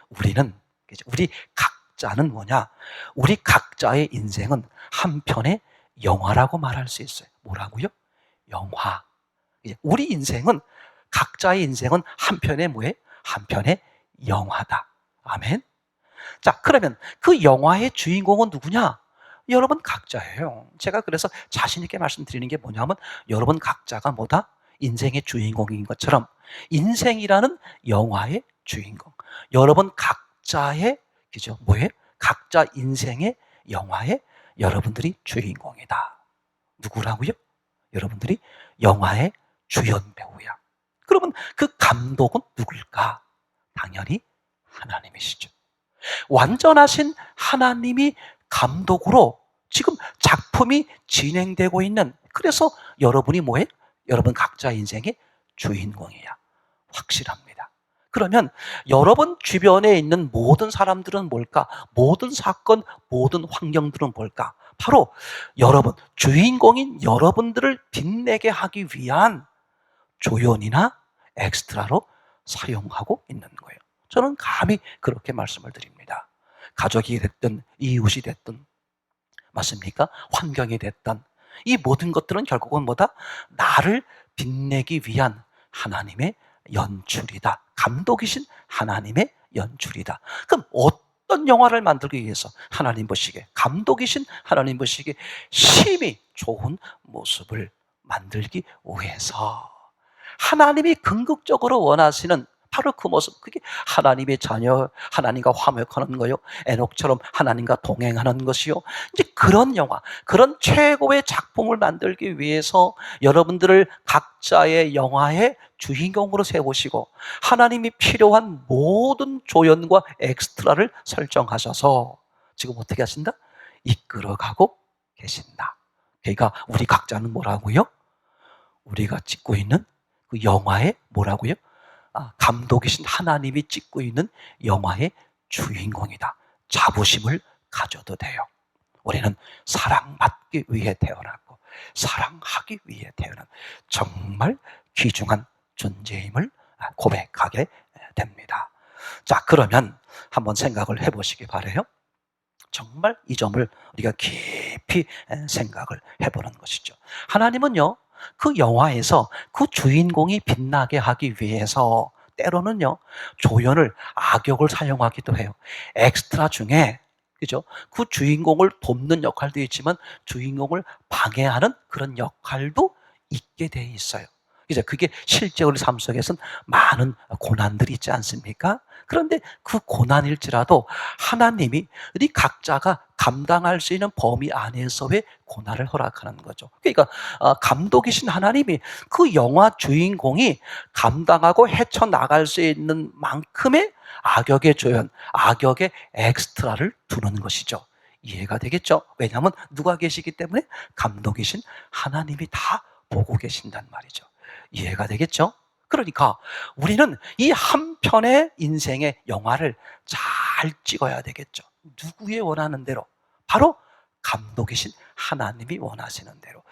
우리 각자는 뭐냐? 우리 각자의 인생은 한편의 영화라고 말할 수 있어요. 뭐라고요? 영화. 우리 인생은, 각자의 인생은 한편의 뭐예요? 한편의 영화다. 아멘. 자, 그러면 그 영화의 주인공은 누구냐? 여러분 각자예요. 제가 그래서 자신 있게 말씀드리는 게 뭐냐면, 여러분 각자가 뭐다? 인생의 주인공인 것처럼 인생이라는 영화의 주인공, 여러분 각자의, 그죠? 뭐예요? 각자 인생의 영화의 여러분들이 주인공이다. 누구라고요? 여러분들이 영화의 주연 배우야. 그러면 그 감독은 누굴까? 당연히 하나님이시죠. 완전하신 하나님이 감독으로 지금 작품이 진행되고 있는, 그래서 여러분이 뭐예요? 여러분 각자 인생의 주인공이야. 확실합니다. 그러면 여러분 주변에 있는 모든 사람들은 뭘까? 모든 사건, 모든 환경들은 뭘까? 바로 여러분, 주인공인 여러분들을 빛내게 하기 위한 조연이나 엑스트라로 사용하고 있는 거예요. 저는 감히 그렇게 말씀을 드립니다. 가족이 됐든 이웃이 됐든, 맞습니까? 환경이 됐든, 이 모든 것들은 결국은 뭐다? 나를 빛내기 위한 하나님의 연출이다. 감독이신 하나님의 연출이다. 그럼 어떤 영화를 만들기 위해서 하나님 보시기에, 감독이신 하나님 보시기에 심히 좋은 모습을 만들기 위해서 하나님이 궁극적으로 원하시는 바로 그 모습, 그게 하나님의 자녀, 하나님과 화목하는 거요, 에녹처럼 하나님과 동행하는 것이요. 이제 그런 영화, 그런 최고의 작품을 만들기 위해서 여러분들을 각자의 영화의 주인공으로 세우시고, 하나님이 필요한 모든 조연과 엑스트라를 설정하셔서 지금 어떻게 하신다? 이끌어가고 계신다. 그러니까 우리 각자는 뭐라고요? 우리가 찍고 있는 그 영화의 뭐라고요? 감독이신 하나님이 찍고 있는 영화의 주인공이다. 자부심을 가져도 돼요. 우리는 사랑받기 위해 태어났고 사랑하기 위해 태어난 정말 귀중한 존재임을 고백하게 됩니다. 자, 그러면 한번 생각을 해보시기 바라요. 정말 이 점을 우리가 깊이 생각을 해보는 것이죠. 하나님은요, 그 영화에서 그 주인공이 빛나게 하기 위해서 때로는요, 조연을, 악역을 사용하기도 해요. 엑스트라 중에, 그죠? 그 주인공을 돕는 역할도 있지만 주인공을 방해하는 그런 역할도 있게 돼 있어요. 그죠? 그게 실제 우리 삶 속에서는 많은 고난들이 있지 않습니까? 그런데 그 고난일지라도 하나님이 우리 각자가 감당할 수 있는 범위 안에서의 고난을 허락하는 거죠. 그러니까 감독이신 하나님이 그 영화 주인공이 감당하고 헤쳐나갈 수 있는 만큼의 악역의 조연, 악역의 엑스트라를 두는 것이죠. 이해가 되겠죠? 왜냐하면 누가 계시기 때문에? 감독이신 하나님이 다 보고 계신단 말이죠. 이해가 되겠죠? 그러니까 우리는 이 한 편의 인생의 영화를 잘 찍어야 되겠죠. 누구의 원하는 대로? 바로 감독이신 하나님이 원하시는 대로.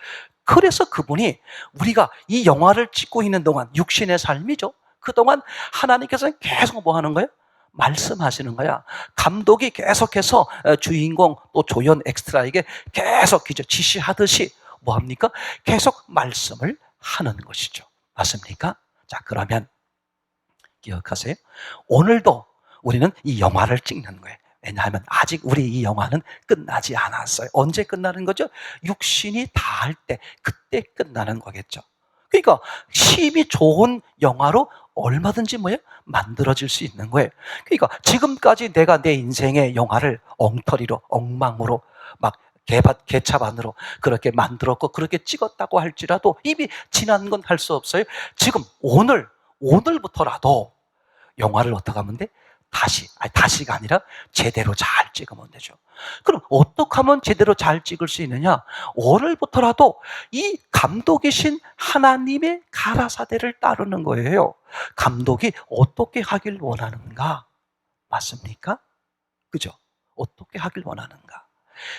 그래서 그분이 우리가 이 영화를 찍고 있는 동안, 육신의 삶이죠. 그동안 하나님께서는 계속 뭐 하는 거예요? 말씀하시는 거야. 감독이 계속해서 주인공 또 조연 엑스트라에게 계속 지시하듯이 뭐 합니까? 계속 말씀을 하는 것이죠. 맞습니까? 자, 그러면 기억하세요. 오늘도 우리는 이 영화를 찍는 거예요. 왜냐하면 아직 우리 이 영화는 끝나지 않았어요. 언제 끝나는 거죠? 육신이 다할 때, 그때 끝나는 거겠죠. 그러니까 심히 좋은 영화로 얼마든지 뭐예요? 만들어질 수 있는 거예요. 그러니까 지금까지 내가 내 인생의 영화를 엉터리로, 엉망으로 막 개차반으로 그렇게 만들었고 그렇게 찍었다고 할지라도 이미 지난 건 할 수 없어요. 지금 오늘부터라도 영화를 어떻게 하면 돼? 다시가 아니라 제대로 잘 찍으면 되죠. 그럼 어떻게 하면 제대로 잘 찍을 수 있느냐? 오늘부터라도 이 감독이신 하나님의 가라사대를 따르는 거예요. 감독이 어떻게 하길 원하는가? 맞습니까? 그죠? 어떻게 하길 원하는가?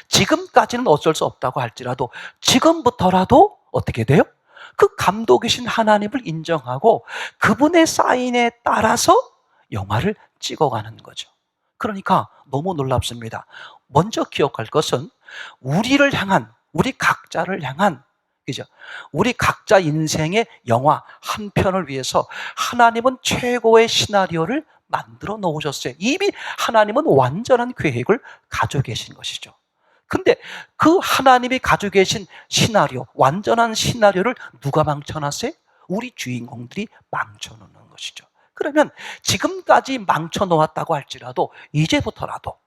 지금까지는 어쩔 수 없다고 할지라도 지금부터라도 어떻게 돼요? 그 감독이신 하나님을 인정하고 그분의 사인에 따라서 영화를 찍어가는 거죠. 그러니까 너무 놀랍습니다. 먼저 기억할 것은 우리를 향한, 우리 각자를 향한, 그죠? 우리 각자 인생의 영화 한 편을 위해서 하나님은 최고의 시나리오를 만들어 놓으셨어요. 이미 하나님은 완전한 계획을 가지고 계신 것이죠. 근데 그 하나님이 가지고 계신 시나리오, 완전한 시나리오를 누가 망쳐놨어요? 우리 주인공들이 망쳐놓는 것이죠. 그러면 지금까지 망쳐놓았다고 할지라도 이제부터라도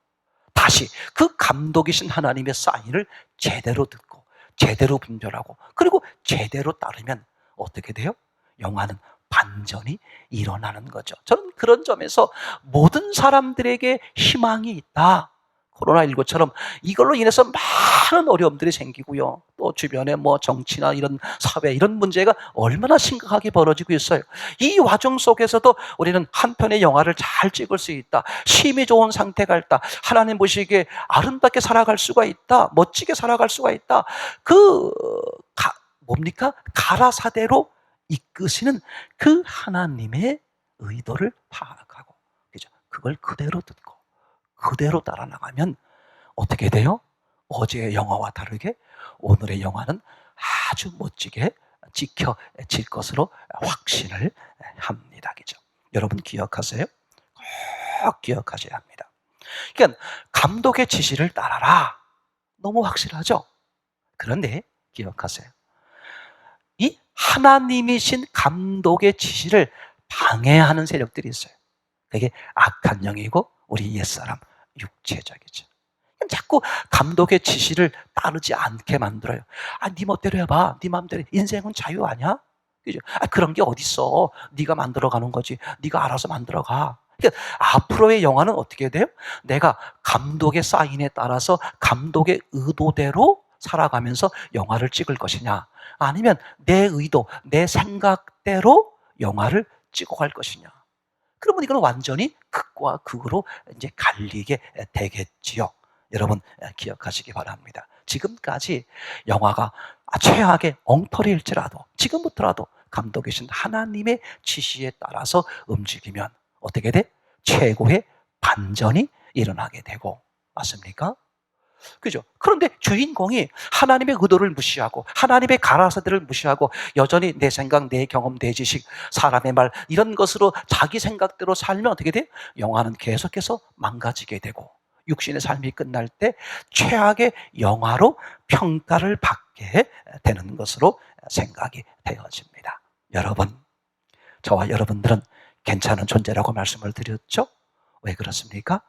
다시 그 감독이신 하나님의 사인을 제대로 듣고 제대로 분별하고 그리고 제대로 따르면 어떻게 돼요? 영화는 반전이 일어나는 거죠. 저는 그런 점에서 모든 사람들에게 희망이 있다. 코로나19처럼 이걸로 인해서 많은 어려움들이 생기고요. 또 주변에 정치나 이런 사회 이런 문제가 얼마나 심각하게 벌어지고 있어요. 이 과정 속에서도 우리는 한 편의 영화를 잘 찍을 수 있다. 심이 좋은 상태가 있다. 하나님 보시기에 아름답게 살아갈 수가 있다. 멋지게 살아갈 수가 있다. 뭡니까? 가라사대로 이끄시는 그 하나님의 의도를 파악하고 그죠? 그걸 그대로 듣고 그대로 따라 나가면 어떻게 돼요? 어제의 영화와 다르게 오늘의 영화는 아주 멋지게 지켜질 것으로 확신을 합니다. 그죠? 여러분 기억하세요? 꼭 기억하셔야 합니다. 그러니까 감독의 지시를 따라라. 너무 확실하죠? 그런데 기억하세요. 이 하나님이신 감독의 지시를 방해하는 세력들이 있어요. 그게 악한 영이고 우리 옛사람 육체적이죠. 자꾸 감독의 지시를 따르지 않게 만들어요. 네 멋대로 해봐. 네 마음대로. 인생은 자유 아니야? 그죠? 그런 게 어딨어. 네가 만들어가는 거지. 네가 알아서 만들어가. 그러니까 앞으로의 영화는 어떻게 돼요? 내가 감독의 사인에 따라서 감독의 의도대로 살아가면서 영화를 찍을 것이냐, 아니면 내 의도, 내 생각대로 영화를 찍어갈 것이냐. 그러면 이건 완전히 극과 극으로 이제 갈리게 되겠지요. 여러분 기억하시기 바랍니다. 지금까지 영화가 최악의 엉터리일지라도 지금부터라도 감독이신 하나님의 지시에 따라서 움직이면 어떻게 돼? 최고의 반전이 일어나게 되고, 맞습니까? 그죠? 그런데 주인공이 하나님의 의도를 무시하고 하나님의 가라사대를 무시하고 여전히 내 생각, 내 경험, 내 지식, 사람의 말 이런 것으로 자기 생각대로 살면 어떻게 돼요? 영화는 계속해서 망가지게 되고 육신의 삶이 끝날 때 최악의 영화로 평가를 받게 되는 것으로 생각이 되어집니다. 여러분, 저와 여러분들은 괜찮은 존재라고 말씀을 드렸죠? 왜 그렇습니까?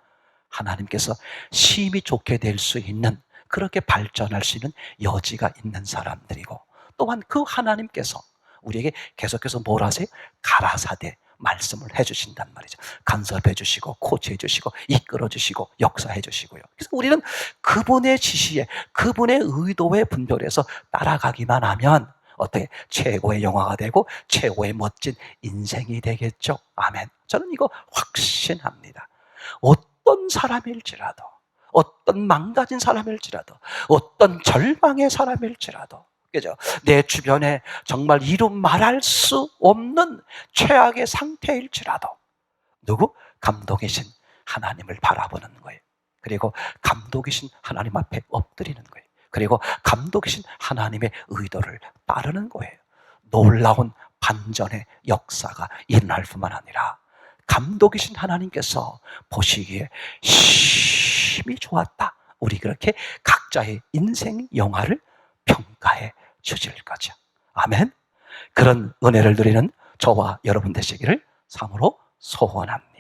하나님께서 심히 좋게 될 수 있는, 그렇게 발전할 수 있는 여지가 있는 사람들이고, 또한 그 하나님께서 우리에게 계속해서 뭘 하세요? 가라사대 말씀을 해주신단 말이죠. 간섭해 주시고 코치해 주시고 이끌어 주시고 역사해 주시고요. 그래서 우리는 그분의 지시에, 그분의 의도에 분별해서 따라가기만 하면 어떻게 최고의 영화가 되고 최고의 멋진 인생이 되겠죠. 아멘. 저는 이거 확신합니다. 어떤 사람일지라도, 어떤 망가진 사람일지라도, 어떤 절망의 사람일지라도, 그죠? 내 주변에 정말 이루 말할 수 없는 최악의 상태일지라도 누구? 감독이신 하나님을 바라보는 거예요. 그리고 감독이신 하나님 앞에 엎드리는 거예요. 그리고 감독이신 하나님의 의도를 따르는 거예요. 놀라운 반전의 역사가 일어날 뿐만 아니라 감독이신 하나님께서 보시기에 심히 좋았다. 우리 그렇게 각자의 인생 영화를 평가해 주실 거죠. 아멘. 그런 은혜를 누리는 저와 여러분 되시기를 참으로 소원합니다.